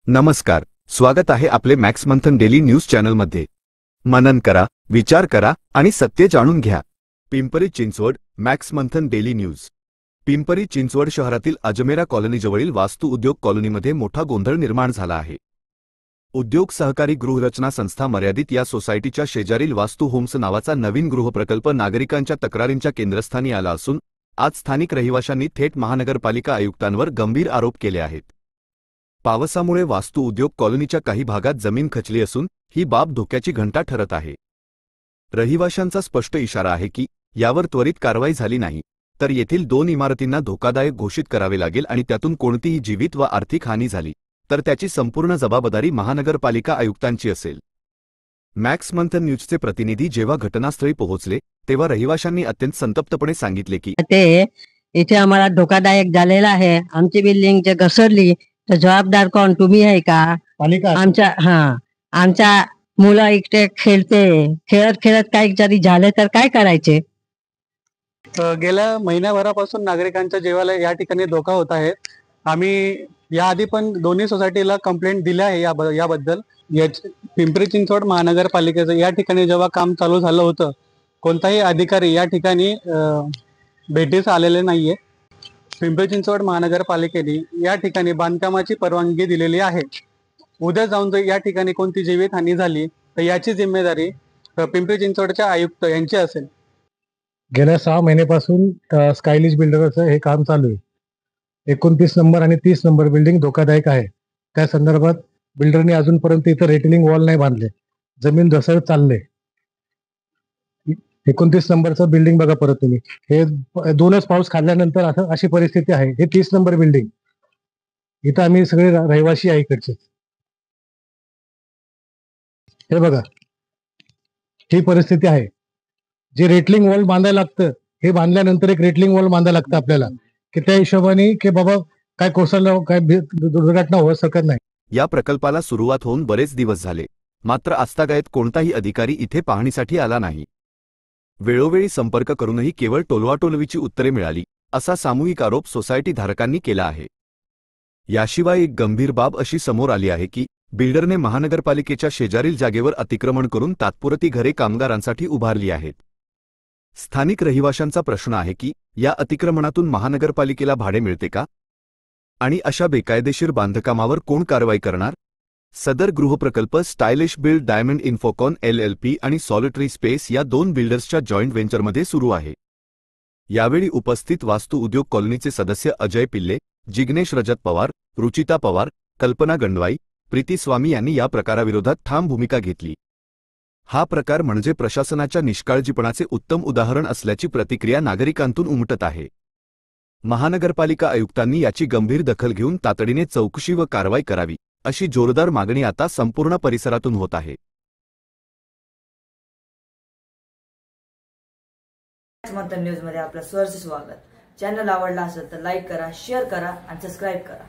नमस्कार, स्वागत आहे आपले मॅक्स मंथन डेली न्यूज चॅनलमध्ये। मनन करा, विचार करा आणि सत्य जाणून घ्या। पिंपरी चिंचवड मॅक्स मंथन डेली न्यूज। पिंपरी चिंचवड शहरातील अजमेरा कॉलनीजवळील वास्तू उद्योग कॉलनीमध्ये मोठा गोंधळ निर्माण झाला आहे। उद्योग सहकारी गृहरचना संस्था मर्यादित या सोसायटीच्या शेजारील वास्तू होम्स नावाचा नवीन गृहप्रकल्प नागरिकांच्या तक्रारींच्या केंद्रस्थानी आला असून आज स्थानिक रहिवाशांनी थेट महानगरपालिका आयुक्तांवर गंभीर आरोप केले आहेत। पावसामुळे वास्तू उद्योग कॉलनीच्या काही भागात जमीन खचली असून ही बाब धोक्याची घंटा ठरत आहे। रहिवाशांचा स्पष्ट इशारा आहे की यावर त्वरित कारवाई झाली नाही तर येथील 2 इमारतींना धोकादायक घोषित करावे लागेल आणि त्यातून कोणतीही जीवित व आर्थिक हानी झाली तर त्याची संपूर्ण जबाबदारी महानगरपालिका आयुक्तांची असेल। मॅक्स मंथन न्यूजचे प्रतिनिधी जेव्हा घटनास्थळी पोहोचले तेव्हा रहिवाशांनी अत्यंत संतप्तपणे सांगितले की ते इथे आम्हाला धोकादायक झालेला आहे। आमची बिल्डिंग जे घसरली तर जबाबदार कोण, तुम्ही आहे का? आमच्या मुलं इकडे खेळत खेळत काही जरी झाले तर काय करायचे? गेल्या महिन्याभरापासून नागरिकांच्या जीवाला या ठिकाणी धोका होत आहे। आम्ही याआधी पण दोन्ही सोसायटीला कंप्लेंट दिल्या आहे याबद्दल। पिंपरी चिंचवड महानगरपालिकेचं या ठिकाणी जेव्हा काम चालू झालं होतं कोणताही अधिकारी या ठिकाणी भेटीस आलेले नाहीये। पिंपरी चिंचवड महानगरपालिकेने या ठिकाणी बांधकामाची परवानगी दिलेली आहे। उद्या जाऊन जर या ठिकाणी कोणती जीवितहानी झाली तर याची जिम्मेदारी पिंपरी चिंचवडच्या आयुक्त यांची असेल। गेल्या 6 महिन्यापासून स्कायलिश बिल्डरचं हे काम चालू आहे। 29 नंबर आणि 30 नंबर बिल्डिंग धोकादायक आहे। त्या संदर्भात बिल्डरने अजूनपर्यंत इथं रेटिलिंग वॉल नाही बांधले, जमीन धसरत चालले। 29 नंबरचं बिल्डिंग बघा परत तुम्ही, हे 2च पाऊस खाल्ल्यानंतर अशी परिस्थिती आहे। हे 30 नंबर बिल्डिंग, इथं आम्ही सगळे रहिवासी आहे इकडचे। हे बघा ही परिस्थिती आहे। जे रेटलिंग वॉल बांधायला लागतं हे बांधल्यानंतर एक रेटलिंग वॉल बांधायला लागतं आपल्याला की त्या हिशोबाने की बाबा काय कोसळलं काय दुर्घटना होऊ शकत नाही। या प्रकल्पाला सुरुवात होऊन बरेच दिवस झाले, मात्र आजतागायत कोणताही अधिकारी इथे पाहणीसाठी आला नाही। वेळोवेळी संपर्क करूनही केवळ टोलवाटोलवीची उत्तरे मिळाली असा सामूहिक आरोप सोसायटी धारकांनी केला आहे। याशिवाय एक गंभीर बाब अशी समोर आली आहे की बिल्डरने महानगरपालिकेच्या शेजारील जागेवर अतिक्रमण करून तात्पुरती घरे कामगारांसाठी उभारली आहेत। स्थानिक रहिवाशांचा प्रश्न आहे की या अतिक्रमणातून महानगरपालिकेला भाडे मिळते का आणि अशा बेकायदेशीर बांधकामावर कोण कारवाई करणार? सदर गृहप्रकल्प स्टायलिश बिल्ड डायमंड इन्फोकॉन LLP आणि सॉलिटरी स्पेस या 2 बिल्डर्सच्या जॉईंट व्हेंचरमध्ये सुरू आहे। यावेळी उपस्थित वास्तू उद्योग कॉलनीचे सदस्य अजय पिल्ले, जिग्नेश रजत पवार, रुचिता पवार, कल्पना गंडवाई, प्रीती स्वामी यांनी या प्रकाराविरोधात ठाम भूमिका घेतली। हा प्रकार म्हणजे प्रशासनाच्या निष्काळजीपणाचे उत्तम उदाहरण असल्याची प्रतिक्रिया नागरिकांतून उमटत आहे। महानगरपालिका आयुक्तांनी याची गंभीर दखल घेऊन तातडीने चौकशी व कारवाई करावी अशी जोरदार मागणी आता संपूर्ण परिसरातून होत आहे। मॅक्स मंथन न्यूज मध्ये आपलं सहर्ष स्वागत। चॅनल आवडला असेल तर लाईक करा, शेअर करा आणि सबस्क्राईब करा।